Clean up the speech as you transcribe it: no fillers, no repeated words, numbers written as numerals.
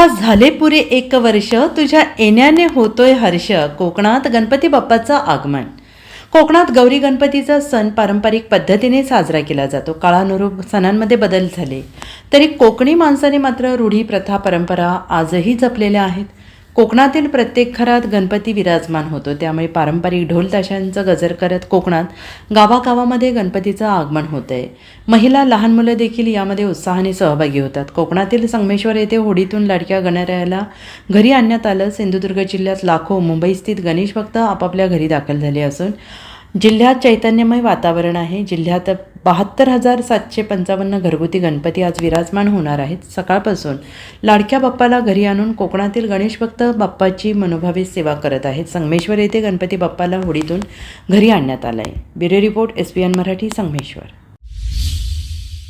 आज झाले पुरे 1 वर्ष तुझ्या येण्याने होतोय हर्ष. कोकणात गणपती बाप्पाचं आगमन. कोकणात गौरी गणपतीचा सण पारंपरिक पद्धतीने साजरा केला जातो. काळानुरूप सणांमध्ये बदल झाले तरी कोकणी माणसाने मात्र रूढी, प्रथा, परंपरा आजही जपलेल्या आहेत. कोकणातील प्रत्येक घरात गणपती विराजमान होतो, त्यामुळे पारंपरिक ढोल ताशांचं गजर करत कोकणात गावागावामध्ये गणपतीचं आगमन होतं आहे. महिला, लहान मुलं देखील यामध्ये उत्साहाने सहभागी होतात. कोकणातील संगमेश्वर येथे होडीतून लाडक्या गणरायाला घरी आणण्यात आलं. सिंधुदुर्ग जिल्ह्यात लाखो मुंबईस्थित गणेश भक्त आपापल्या घरी दाखल झाले असून जिल्ह्यात चैतन्यमय वातावरण आहे. जिल्ह्यात 72,755 घरगुती गणपती आज विराजमान होणार आहेत. सकाळपासून लाडक्या बाप्पाला घरी आणून कोकणातील गणेश भक्त बाप्पाची मनोभावे सेवा करत आहेत. संगमेश्वर येथे गणपती बाप्पाला होडीतून घरी आणण्यात आलं आहे. Bureau report, SBN Marathi, Sangameshwar.